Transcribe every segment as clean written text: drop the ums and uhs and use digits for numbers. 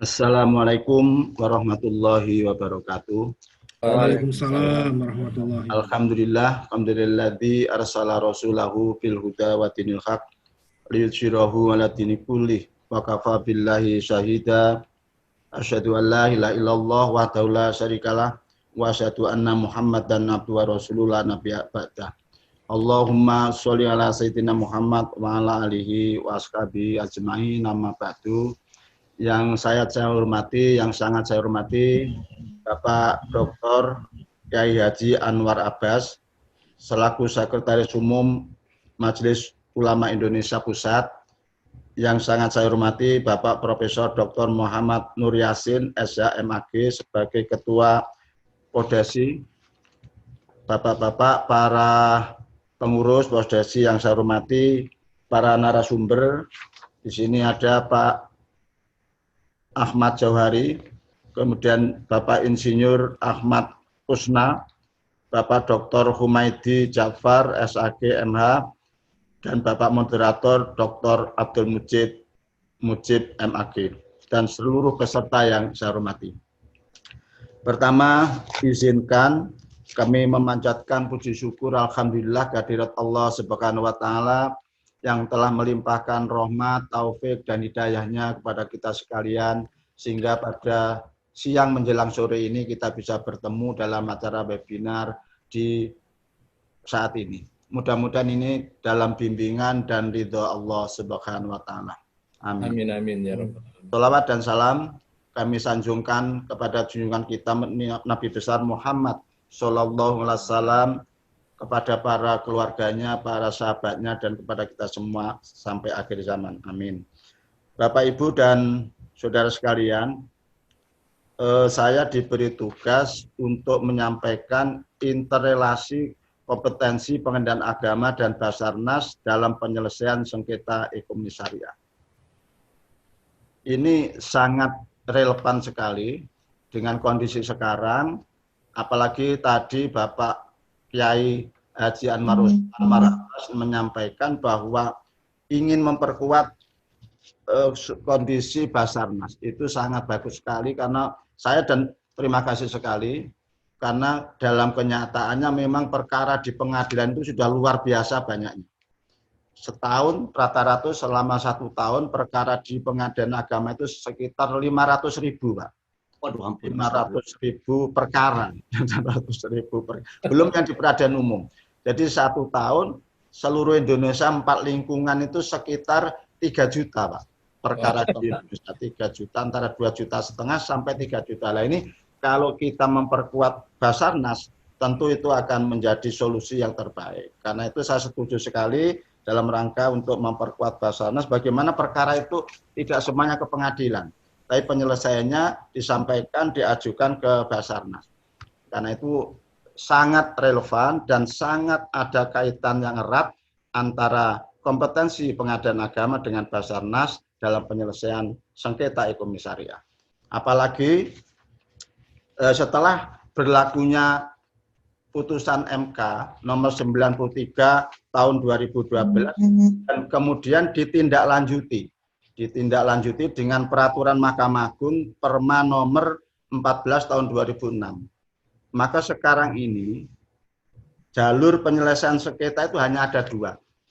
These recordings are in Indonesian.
Assalamualaikum warahmatullahi wabarakatuh. Waalaikumsalam warahmatullahi wabarakatuh. Alhamdulilladzi arsala rasulahu bil huda wa dinil haq liyudhhirahu 'ala dini kullih wa kafa billahi syahida. Asyhadu an la ilaha illallah wahdahu la syarikalah wa asyhadu anna Muhammadan abduhu wa rasuluhu la nabiyya ba'dah. Allahumma sholli ala sayyidina Muhammad wa ala alihi wa ashabihi ajmain, amma ba'du. Yang saya hormati, yang sangat saya hormati Bapak Dr. Kyai Haji Anwar Abbas selaku Sekretaris Umum Majelis Ulama Indonesia Pusat. Yang sangat saya hormati Bapak Profesor Dr. Muhammad Nur Yasin SH MAG sebagai Ketua Prodesi. Bapak-bapak para pengurus Prodesi yang saya hormati, para narasumber. Di sini ada Pak Ahmad Jauhari, kemudian Bapak Insinyur Ahmad Kusna, Bapak Dr. Humaydi Jafar SAG MH, dan Bapak Moderator Dr. Abdul Mujib MAG, dan seluruh peserta yang saya hormati. Pertama, izinkan kami memanjatkan puji syukur alhamdulillah kehadirat Allah Subhanahu wa taala yang telah melimpahkan rahmat, taufik, dan hidayahnya kepada kita sekalian, sehingga pada siang menjelang sore ini kita bisa bertemu dalam acara webinar di saat ini. Mudah-mudahan ini dalam bimbingan dan ridho Allah Subhanahu wa taala. Amin. Amin amin ya Rabbal. Shalawat dan salam kami sanjungkan kepada junjungan kita Nabi besar Muhammad sallallahu alaihi wasallam, kepada para keluarganya, para sahabatnya, dan kepada kita semua sampai akhir zaman. Amin. Bapak, Ibu, dan saudara sekalian, saya diberi tugas untuk menyampaikan interrelasi kompetensi pengendalian agama dan Basarnas dalam penyelesaian sengketa ekonomi syariah. Ini sangat relevan sekali dengan kondisi sekarang, apalagi tadi Bapak Kyai Haji Anwar Abbas menyampaikan bahwa ingin memperkuat kondisi Basarnas. Itu sangat bagus sekali, karena saya dan terima kasih sekali, karena dalam kenyataannya memang perkara di pengadilan itu sudah luar biasa banyaknya. Setahun rata-rata selama 1 tahun perkara di pengadilan agama itu sekitar 500.000, Pak. Waduh, 500.000 perkara, 500.000 belum yang di peradilan umum. Jadi 1 tahun seluruh Indonesia 4 lingkungan itu sekitar 3 juta, Pak. Perkara di Indonesia 3 juta, antara 2,5 juta sampai 3 juta. Nah, ini kalau kita memperkuat Basarnas, tentu itu akan menjadi solusi yang terbaik. Karena itu saya setuju sekali dalam rangka untuk memperkuat Basarnas, bagaimana perkara itu tidak semuanya ke pengadilan, tapi penyelesaiannya disampaikan, diajukan ke Basarnas. Karena itu sangat relevan dan sangat ada kaitan yang erat antara kompetensi pengadilan agama dengan Basarnas dalam penyelesaian sengketa ekonomi syariah. Apalagi setelah berlakunya putusan MK nomor 93 tahun 2012 dan kemudian ditindaklanjuti dengan peraturan Mahkamah Agung Perma nomor 14 tahun 2006. Maka sekarang ini jalur penyelesaian sengketa itu hanya ada 2.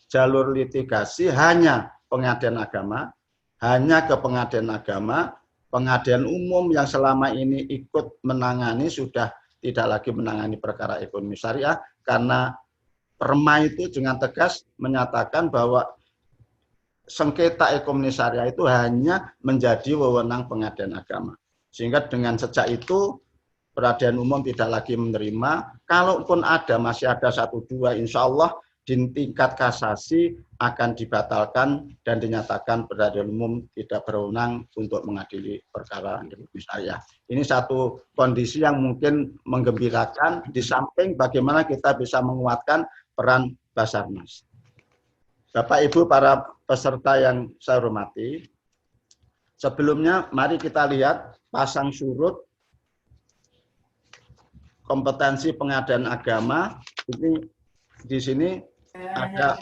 Jalur litigasi hanya pengadilan agama, hanya ke pengadilan agama. Pengadilan umum yang selama ini ikut menangani sudah tidak lagi menangani perkara ekonomi syariah, karena Perma itu dengan tegas menyatakan bahwa sengketa ekonomi syariah itu hanya menjadi wewenang pengadilan agama. Sehingga dengan sejak itu peradilan umum tidak lagi menerima. Kalaupun ada, masih ada 1-2, insya Allah di tingkat kasasi akan dibatalkan dan dinyatakan peradilan umum tidak berwenang untuk mengadili perkara ekonomi syariah. Ini satu kondisi yang mungkin menggembirakan, di samping bagaimana kita bisa menguatkan peran Basarnas. Bapak, Ibu, para peserta yang saya hormati, sebelumnya mari kita lihat pasang surut kompetensi pengadilan agama. Ini di sini ada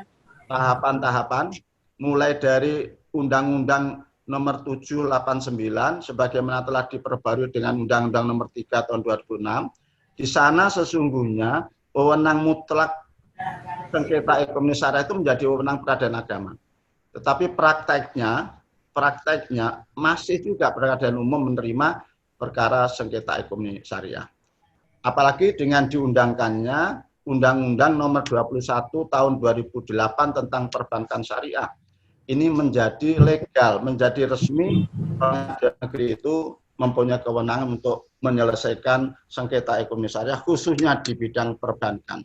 tahapan-tahapan, mulai dari Undang-Undang nomor 789 sebagaimana telah diperbarui dengan Undang-Undang nomor 3 tahun 2006. Di sana sesungguhnya wewenang mutlak sengketa ekonomi syariah itu menjadi wewenang peradilan agama. Tetapi prakteknya masih juga peradilan umum menerima perkara sengketa ekonomi syariah. Apalagi dengan diundangkannya Undang-Undang nomor 21 tahun 2008 tentang perbankan syariah. Ini menjadi legal, menjadi resmi pengadilan negeri itu mempunyai kewenangan untuk menyelesaikan sengketa ekonomi syariah khususnya di bidang perbankan.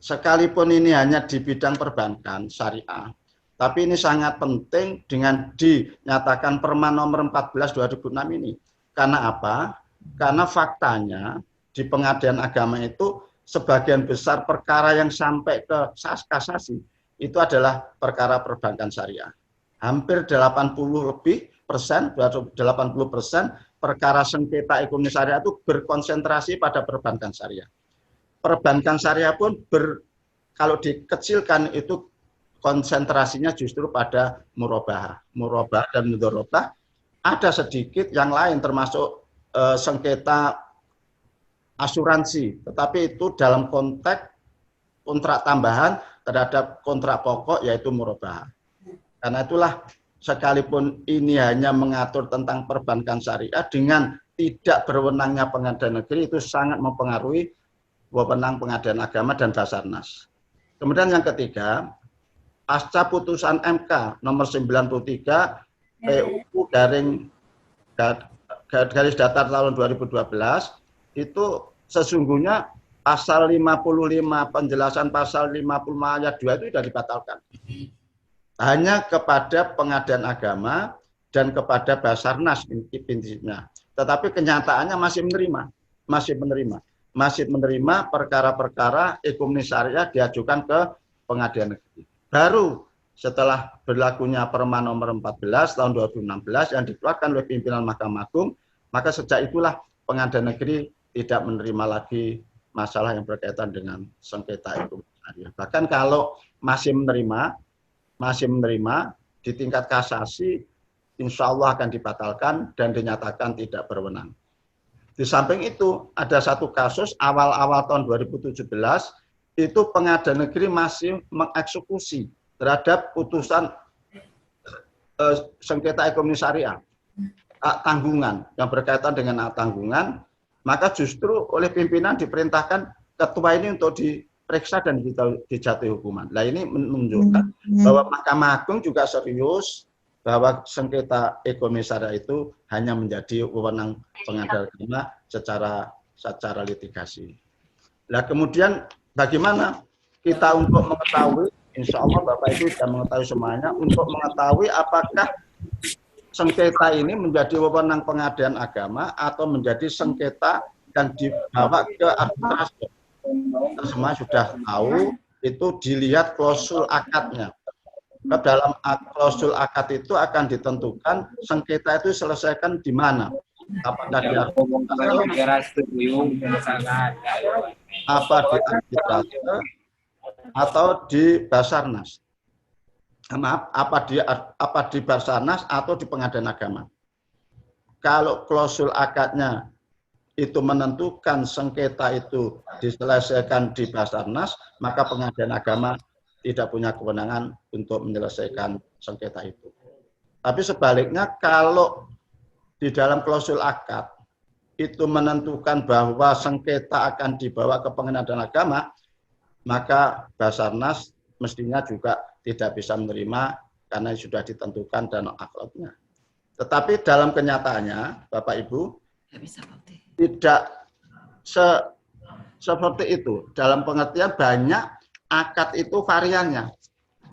Sekalipun ini hanya di bidang perbankan syariah, tapi ini sangat penting dengan dinyatakan Perman nomor 14 2006 ini. Karena apa? Karena faktanya di pengadilan agama itu sebagian besar perkara yang sampai ke kasasi itu adalah perkara perbankan syariah. Hampir 80% perkara sengketa ekonomi syariah itu berkonsentrasi pada perbankan syariah. Perbankan syariah pun kalau dikecilkan itu konsentrasinya justru pada murabahah dan mudharabah. Ada sedikit yang lain termasuk sengketa asuransi, tetapi itu dalam konteks kontrak tambahan terhadap kontrak pokok yaitu murabahah. Karena itulah sekalipun ini hanya mengatur tentang perbankan syariah dengan tidak berwenangnya pengadilan negeri itu sangat mempengaruhi wewenang pengadilan agama dan Basarnas. Kemudian yang ketiga, pasca putusan MK nomor 93 PU garis datar tahun 2012 itu sesungguhnya pasal 55 penjelasan pasal 55 ayat 2 itu sudah dibatalkan. Hanya kepada pengadilan agama dan kepada Basarnas prinsipnya. Tetapi kenyataannya masih menerima perkara-perkara ekonomi syariah diajukan ke pengadilan negeri. Baru setelah berlakunya Perman nomor 14 tahun 2016 yang dikeluarkan oleh pimpinan Mahkamah Agung, maka sejak itulah pengadilan negeri tidak menerima lagi masalah yang berkaitan dengan sengketa ekonomi syariah. Bahkan kalau masih menerima di tingkat kasasi, insya Allah akan dibatalkan dan dinyatakan tidak berwenang. Di samping itu ada satu kasus awal-awal tahun 2017 itu pengadilan negeri masih mengeksekusi terhadap putusan sengketa ekonomi syariah tanggungan yang berkaitan dengan tanggungan, maka justru oleh pimpinan diperintahkan ketua ini untuk diperiksa dan dijatuhi hukuman. Nah ini menunjukkan bahwa Mahkamah Agung juga serius bahwa sengketa ekonomi syariah itu hanya menjadi wewenang pengadilan agama secara litigasi. Nah kemudian bagaimana kita untuk mengetahui, insya Allah Bapak Ibu sudah mengetahui semuanya, untuk mengetahui apakah sengketa ini menjadi wewenang pengadilan agama atau menjadi sengketa dan dibawa ke arbitrase. Kita semua sudah tahu, itu dilihat klausul akadnya. Dalam klausul akad itu akan ditentukan sengketa itu selesaikan di mana. Apakah di arbitrase atau di Basarnas. Maaf, apa di Basarnas atau di pengadilan agama. Kalau klausul akadnya itu menentukan sengketa itu diselesaikan di Basarnas, maka pengadilan agama tidak punya kewenangan untuk menyelesaikan sengketa itu. Tapi sebaliknya kalau di dalam klausul akad itu menentukan bahwa sengketa akan dibawa ke pengadilan agama, maka Basarnas mestinya juga tidak bisa menerima karena sudah ditentukan dan akhlaknya. Tetapi dalam kenyataannya, Bapak Ibu, tidak seperti itu. Dalam pengertian banyak akad itu variannya.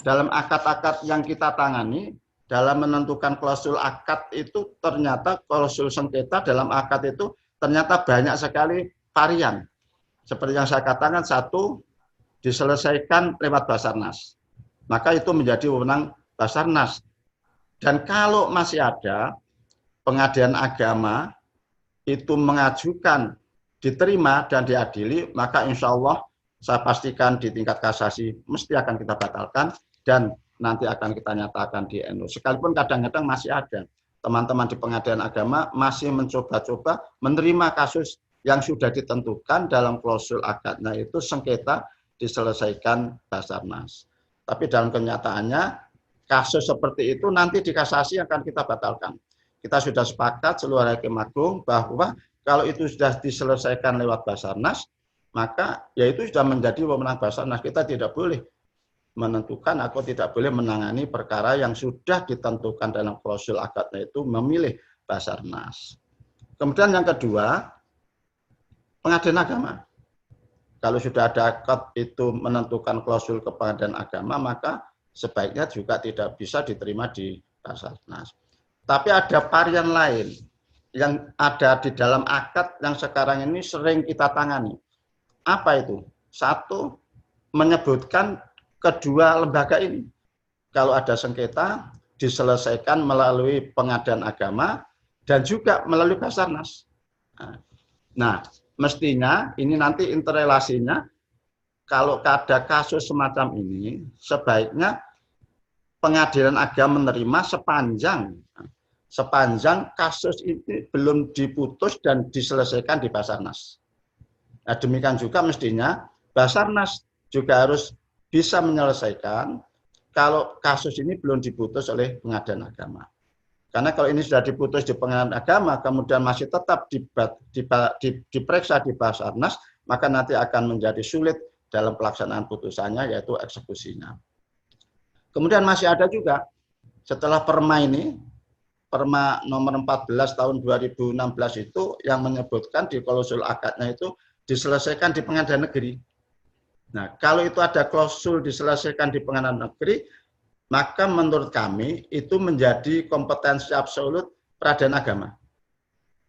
Dalam akad-akad yang kita tangani, dalam menentukan klausul akad itu ternyata klausul sengketa dalam akad itu ternyata banyak sekali varian. Seperti yang saya katakan, satu diselesaikan lewat Basarnas. Maka itu menjadi wewenang Basarnas. Dan kalau masih ada pengadilan agama itu mengajukan, diterima dan diadili, maka insya Allah saya pastikan di tingkat kasasi mesti akan kita batalkan dan nanti akan kita nyatakan di NU. Sekalipun kadang-kadang masih ada teman-teman di Pengadilan Agama masih mencoba-coba menerima kasus yang sudah ditentukan dalam klausul akadnya itu sengketa diselesaikan Basarnas. Tapi dalam kenyataannya kasus seperti itu nanti di kasasi akan kita batalkan. Kita sudah sepakat seluruh Hakim Agung bahwa kalau itu sudah diselesaikan lewat Basarnas, maka ya itu sudah menjadi wewenang Basarnas. Kita tidak boleh menentukan atau tidak boleh menangani perkara yang sudah ditentukan dalam klausul akadnya itu memilih Basarnas. Kemudian yang kedua, Pengadilan Agama. Kalau sudah ada akad itu menentukan klausul ke Pengadilan Agama, maka sebaiknya juga tidak bisa diterima di Basarnas. Tapi ada varian lain yang ada di dalam akad yang sekarang ini sering kita tangani. Apa itu? Satu, menyebutkan kedua lembaga ini. Kalau ada sengketa, diselesaikan melalui Pengadilan Agama dan juga melalui Basarnas. Nah, mestinya ini nanti interrelasinya, kalau ada kasus semacam ini, sebaiknya Pengadilan Agama menerima sepanjang kasus ini belum diputus dan diselesaikan di Basarnas. Nah, demikian juga mestinya Basarnas juga harus bisa menyelesaikan kalau kasus ini belum diputus oleh Pengadilan Agama. Karena kalau ini sudah diputus di Pengadilan Agama, kemudian masih tetap diperiksa di Basarnas, maka nanti akan menjadi sulit dalam pelaksanaan putusannya, yaitu eksekusinya. Kemudian masih ada juga, setelah Perma ini, Perma nomor 14 tahun 2016 itu yang menyebutkan di klausul akadnya itu diselesaikan di Pengadilan Negeri. Nah, kalau itu ada klausul diselesaikan di Pengadilan Negeri, maka menurut kami itu menjadi kompetensi absolut Peradilan Agama.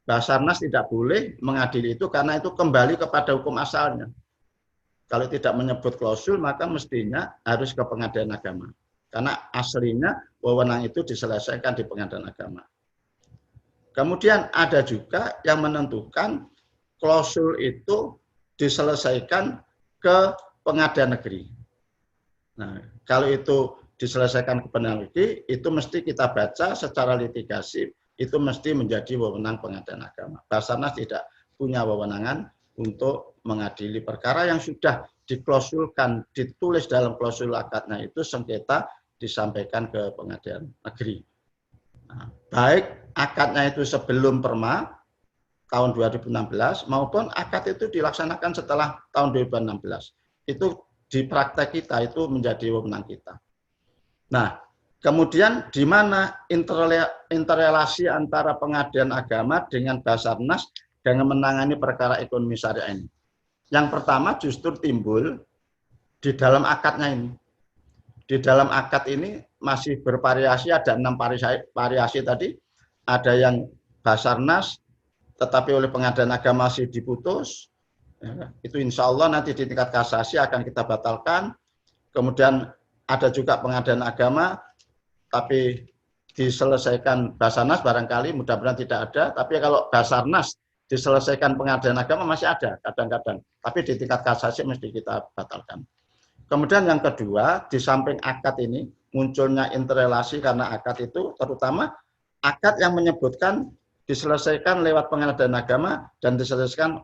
Basarnas tidak boleh mengadili itu karena itu kembali kepada hukum asalnya. Kalau tidak menyebut klausul, maka mestinya harus ke Pengadilan Agama. Karena aslinya wewenang itu diselesaikan di Pengadilan Agama. Kemudian ada juga yang menentukan klausul itu diselesaikan ke Pengadilan Negeri. Nah, kalau itu diselesaikan ke Pengadilan Negeri, itu mesti kita baca secara litigasi, itu mesti menjadi wewenang Pengadilan Agama. Basarnas tidak punya wewenangan untuk mengadili perkara yang sudah diklausulkan, ditulis dalam klausul akadnya itu sengketa disampaikan ke Pengadilan Negeri. Nah, baik akadnya itu sebelum Perma tahun 2016 maupun akad itu dilaksanakan setelah tahun 2016. Itu di praktek kita itu menjadi wewenang kita. Nah, kemudian di mana interrelasi antara Pengadilan Agama dengan Basarnas dengan menangani perkara ekonomi syariah ini? Yang pertama justru timbul di dalam akadnya ini. Di dalam akad ini masih bervariasi, ada 6 variasi tadi. Ada yang Basarnas, tetapi oleh Pengadilan Agama masih diputus. Ya, itu insya Allah nanti di tingkat kasasi akan kita batalkan. Kemudian ada juga Pengadilan Agama, tapi diselesaikan Basarnas barangkali, mudah-mudahan tidak ada. Tapi kalau Basarnas diselesaikan Pengadilan Agama masih ada kadang-kadang. Tapi di tingkat kasasi mesti kita batalkan. Kemudian yang kedua, di samping akad ini munculnya interrelasi karena akad itu terutama akad yang menyebutkan diselesaikan lewat Pengadilan Agama dan diselesaikan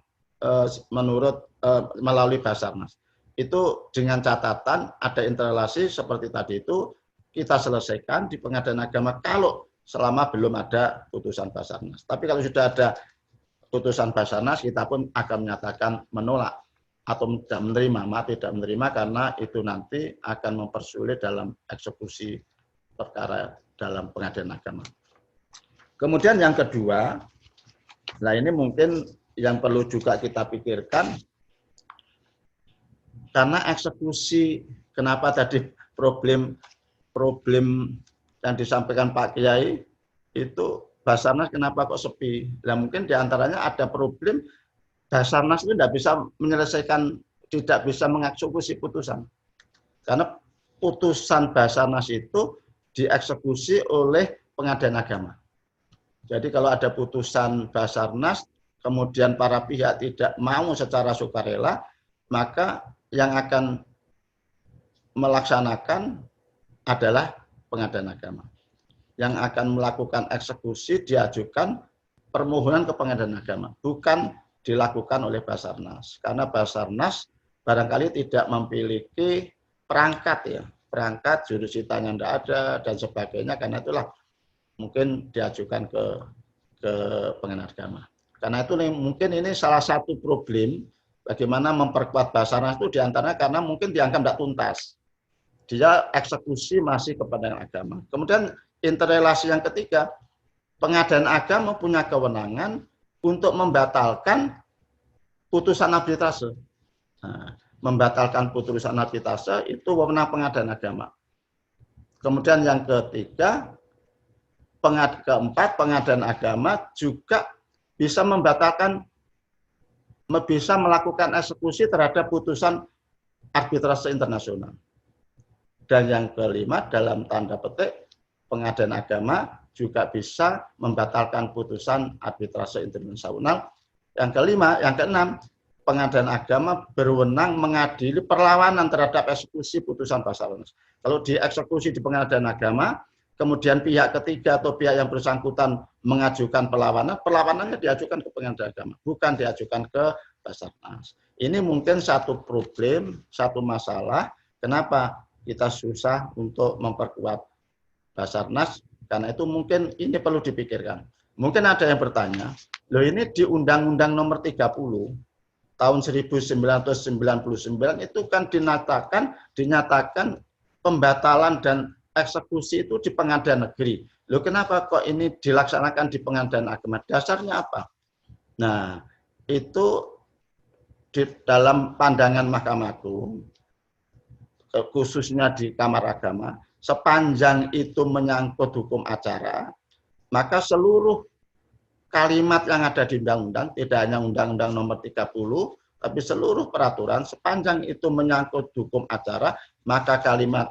melalui Basarnas. Itu dengan catatan ada interrelasi seperti tadi itu kita selesaikan di Pengadilan Agama kalau selama belum ada putusan Basarnas. Tapi kalau sudah ada putusan Basarnas, kita pun akan menyatakan menolak atau tidak menerima karena itu nanti akan mempersulit dalam eksekusi perkara dalam Pengadilan Agama. Kemudian yang kedua, nah ini mungkin yang perlu juga kita pikirkan, karena eksekusi, kenapa tadi problem yang disampaikan Pak Kiai itu Basarnas kenapa kok sepi? Nah mungkin diantaranya ada problem Basarnas itu tidak bisa menyelesaikan, tidak bisa mengeksekusi putusan. Karena putusan Basarnas itu dieksekusi oleh Pengadilan Agama. Jadi kalau ada putusan Basarnas, kemudian para pihak tidak mau secara sukarela, maka yang akan melaksanakan adalah Pengadilan Agama. Yang akan melakukan eksekusi diajukan permohonan ke Pengadilan Agama, bukan dilakukan oleh Basarnas. Karena Basarnas barangkali tidak memiliki perangkat ya, perangkat jurusitanya tidak ada dan sebagainya, karena itulah mungkin diajukan ke Pengadilan Agama. Karena itu mungkin ini salah satu problem bagaimana memperkuat Basarnas itu diantaranya karena mungkin dianggap tidak tuntas. Dia eksekusi masih ke Pengadilan Agama. Kemudian interrelasi yang ketiga, Pengadilan Agama punya kewenangan untuk membatalkan putusan arbitrase. Nah, membatalkan putusan arbitrase itu wewenang Pengadilan Agama. Kemudian yang ketiga, keempat, Pengadilan Agama juga bisa membatalkan, bisa melakukan eksekusi terhadap putusan arbitrase internasional. Dan yang kelima, dalam tanda petik, Pengadilan Agama juga bisa membatalkan putusan arbitrase internasional. Yang kelima, yang keenam, Pengadilan Agama berwenang mengadili perlawanan terhadap eksekusi putusan Basarnas. Kalau dieksekusi di Pengadilan Agama, kemudian pihak ketiga atau pihak yang bersangkutan mengajukan perlawanan, perlawanannya diajukan ke Pengadilan Agama, bukan diajukan ke Basarnas. Ini mungkin satu problem, satu masalah, kenapa kita susah untuk memperkuat Basarnas, karena itu mungkin ini perlu dipikirkan. Mungkin ada yang bertanya, loh ini di Undang-Undang Nomor 30 tahun 1999 itu kan dinyatakan pembatalan dan eksekusi itu di Pengadilan Negeri. Loh kenapa kok ini dilaksanakan di Pengadilan Agama? Dasarnya apa? Nah, itu di dalam pandangan Mahkamah Agung, khususnya di Kamar Agama, sepanjang itu menyangkut hukum acara, maka seluruh kalimat yang ada di undang-undang, tidak hanya Undang-Undang Nomor 30, tapi seluruh peraturan, sepanjang itu menyangkut hukum acara, maka kalimat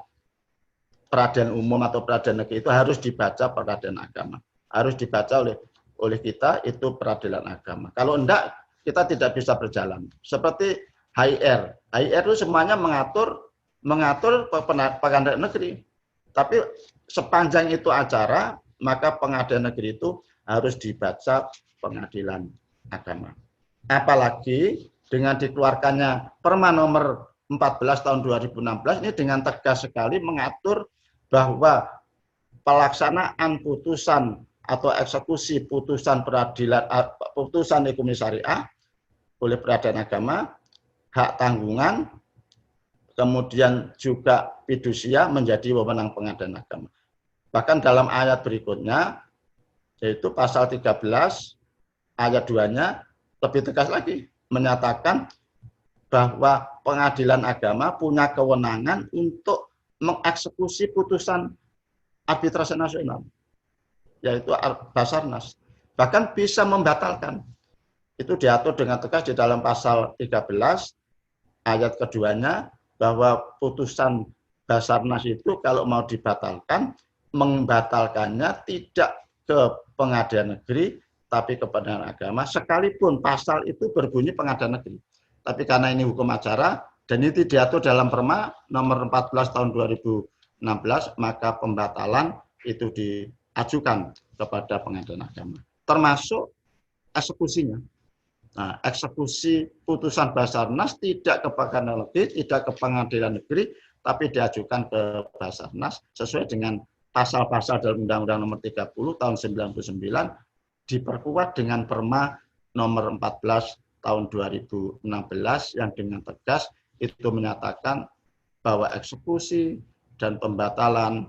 peradilan umum atau peradilan negeri itu harus dibaca peradilan agama. Harus dibaca oleh kita, itu peradilan agama. Kalau enggak, kita tidak bisa berjalan. Seperti HIR. HIR itu semuanya mengatur pengadilan negeri. Tapi sepanjang itu acara, maka pengadilan negeri itu harus dibaca pengadilan agama. Apalagi dengan dikeluarkannya Perma nomor 14 tahun 2016 ini dengan tegas sekali mengatur bahwa pelaksanaan putusan atau eksekusi putusan peradilan, putusan ekonomi syariah oleh peradilan agama, hak tanggungan, kemudian juga fidusia menjadi wewenang Pengadilan Agama. Bahkan dalam ayat berikutnya, yaitu pasal 13 ayat 2-nya lebih tegas lagi, menyatakan bahwa Pengadilan Agama punya kewenangan untuk mengeksekusi putusan arbitrase nasional, yaitu Basarnas. Bahkan bisa membatalkan. Itu diatur dengan tegas di dalam pasal 13 ayat keduanya, bahwa putusan Basarnas itu kalau mau dibatalkan, membatalkannya tidak ke Pengadilan Negeri, tapi ke Pengadilan Agama, sekalipun pasal itu berbunyi Pengadilan Negeri. Tapi karena ini hukum acara, dan itu diatur dalam Perma nomor 14 tahun 2016, maka pembatalan itu diajukan kepada Pengadilan Agama. Termasuk eksekusinya. Nah, eksekusi putusan Basarnas tidak ke Pengadilan Negeri, tidak ke Pengadilan Negeri, tapi diajukan ke Basarnas sesuai dengan pasal-pasal dalam Undang-Undang Nomor 30 tahun 99, diperkuat dengan Perma Nomor 14 tahun 2016 yang dengan tegas itu menyatakan bahwa eksekusi dan pembatalan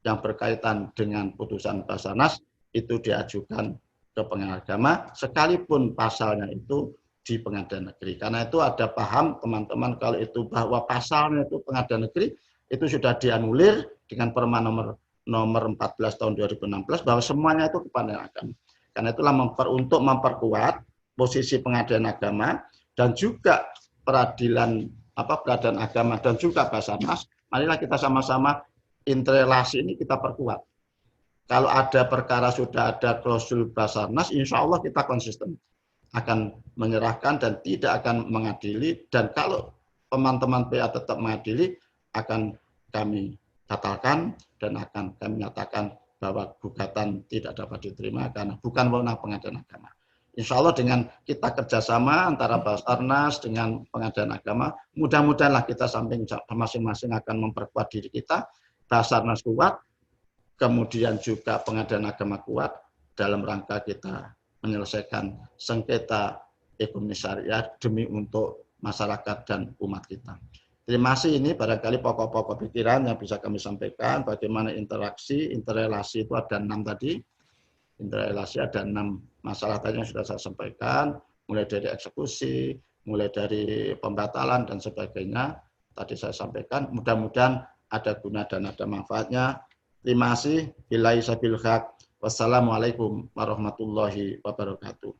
yang berkaitan dengan putusan Basarnas itu diajukan ke Pengadilan Agama, sekalipun pasalnya itu di Pengadilan Negeri. Karena itu ada paham teman-teman kalau itu bahwa pasalnya itu Pengadilan Negeri itu sudah dianulir dengan Perma nomor 14 tahun 2016 bahwa semuanya itu ke Pengadilan Agama. Karena itulah untuk memperkuat posisi Pengadilan Agama dan juga peradilan agama dan juga Basarnas, marilah kita sama-sama interrelasi ini kita perkuat. Kalau ada perkara sudah ada klausul Basarnas, insya Allah kita konsisten akan menyerahkan dan tidak akan mengadili. Dan kalau teman-teman PA tetap mengadili, akan kami batalkan dan akan kami nyatakan bahwa gugatan tidak dapat diterima karena bukan wewenang pengadilan agama. Insya Allah dengan kita kerjasama antara Basarnas dengan pengadilan agama, mudah-mudahanlah kita samping masing-masing akan memperkuat diri kita, Basarnas kuat, kemudian juga pengadilan agama kuat dalam rangka kita menyelesaikan sengketa ekonomi syariah demi untuk masyarakat dan umat kita. Terima kasih, ini barangkali pokok-pokok pikiran yang bisa kami sampaikan, bagaimana interaksi, interrelasi itu ada 6 tadi, interrelasi ada 6 masalah tadi yang sudah saya sampaikan, mulai dari eksekusi, mulai dari pembatalan dan sebagainya, tadi saya sampaikan, mudah-mudahan ada guna dan ada manfaatnya. Terima kasih, billahi sabil haq, wassalamualaikum warahmatullahi wabarakatuh.